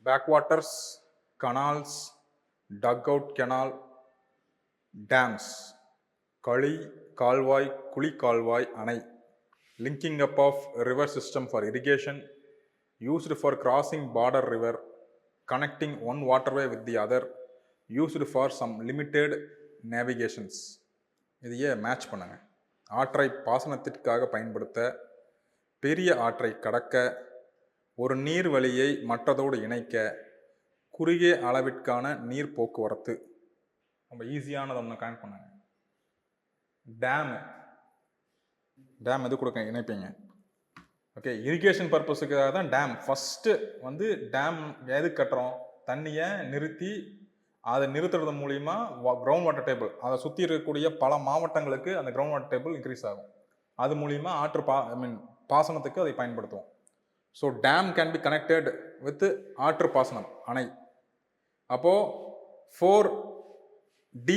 backwaters, canals, dugout canal, dams, களி, கால்வாய், குழி கால்வாய், அணை, linking up of river system for irrigation, used for crossing border river, connecting one waterway with the other, used for some limited navigations. இதையே match பண்ணுங்க. ஆற்றை பாசனத்திற்காக பயன்படுத்த, பெரிய ஆற்றை கடக்க, ஒரு நீர் வழியை மற்றதோடு இணைக்க, குறுகிய அளவிற்கான நீர் போக்குவரத்து. ரொம்ப ஈஸியானதை ஒன்று கனெக்ட் பண்ணுங்க. டேம் எது கொடுக்க இணைப்பீங்க? ஓகே, இரிகேஷன் பர்பஸுக்காக தான் டேம். ஃபஸ்ட்டு வந்து டேம் எது கட்டுறோம்? தண்ணியை நிறுத்தி அதை நிறுத்துறது மூலிமா கிரவுண்ட் வாட்டர் டேபிள், அதை சுற்றி இருக்கக்கூடிய பல மாவட்டங்களுக்கு அந்த கிரவுண்ட் வாட்டர் டேபிள் இன்க்ரீஸ் ஆகும். அது மூலிமா ஆற்று பாசனத்துக்கு அதை பயன்படுத்துவோம். So dam can be connected with ஆற்று பாசனம், அணை. அப்போது 4D,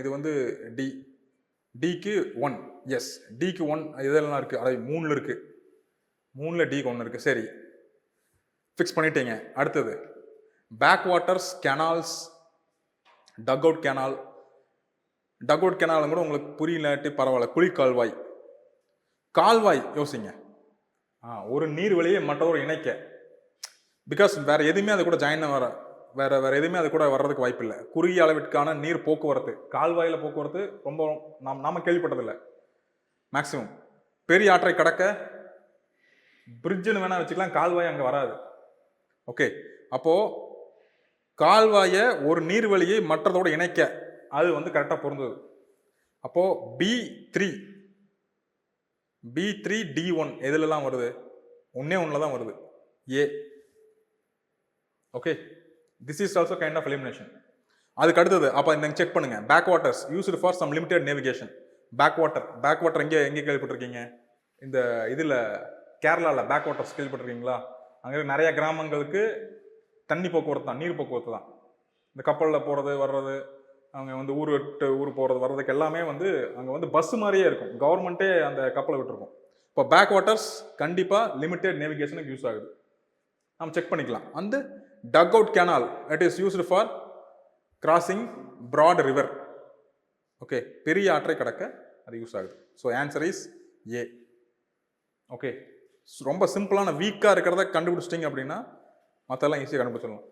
இது வந்து டிக்கு 1, எஸ், டிக்கு 1 இதெல்லாம் இருக்குது. அதை 3 இருக்குது. 3ல் டிக்கு 1 இருக்குது. சரி, ஃபிக்ஸ் பண்ணிட்டீங்க. அடுத்தது back waters, canals, duck out canal. Duck out கேனாலும் கூட உங்களுக்கு புரியலாட்டி பரவாயில்ல. குழி கால்வாய். கால்வாய் யோசிங்க. ஒரு நீர் வழியை மற்றதோடு இணைக்க. பிகாஸ் வேறு எதுவுமே அது கூட ஜாயின் வேறு எதுவுமே அது கூட வர்றதுக்கு வாய்ப்பு இல்லை. குறுகிய அளவிற்கான நீர் போக்குவரத்து, கால்வாயில் போக்குவரத்து ரொம்ப நாம கேள்விப்பட்டதில்லை. மேக்சிமம் பெரிய ஆற்றை கடக்க பிரிட்ஜுன்னு வேணால் வச்சுக்கலாம், கால்வாய் அங்கே வராது. ஓகே, அப்போது கால்வாயை ஒரு நீர்வழியை மற்றதோடு இணைக்க, அது வந்து கரெக்டாக பொருந்தது. அப்போது B3 D1 எதுலலாம் வருது? ஒன்றில் தான் வருது, A. Okay, this is also kind of elimination. அதுக்கு அடுத்தது அப்போ இந்த செக் பண்ணுங்க. Backwaters used for some limited navigation. Backwater எங்கே கேள்விப்பட்டிருக்கீங்க? இந்த இதில் கேரளாவில் பேக் வாட்டர்ஸ் கேள்விப்பட்டிருக்கீங்களா? அங்கே நிறைய கிராமங்களுக்கு தண்ணி போக்குவரத்து தான், நீர் போக்குவரத்து தான். இந்த கப்பலில் போகிறது வர்றது, அவங்க வந்து ஊர் விட்டு ஊர் போகிறது வர்றதுக்கு எல்லாமே வந்து அங்கே வந்து பஸ் மாதிரியே இருக்கும். கவர்மெண்ட்டே அந்த கப்பலை விட்டுருக்கும். இப்போ பேக் வாட்டர்ஸ் கண்டிப்பாக லிமிடெட் நேவிகேஷனுக்கு யூஸ் ஆகுது. நம்ம செக் பண்ணிக்கலாம். அந்த dugout canal, it is used for crossing broad river. Okay, பெரிய ஆற்றை கடக்க அது யூஸ் ஆகுது. So answer is a. Okay, ரொம்ப சிம்பிளான வீக்காக இருக்கிறத கண்டுபிடிச்சிட்டிங்க அப்படின்னா மற்றெல்லாம் ஈஸியாக கண்டுபிடிச்சிடலாம்.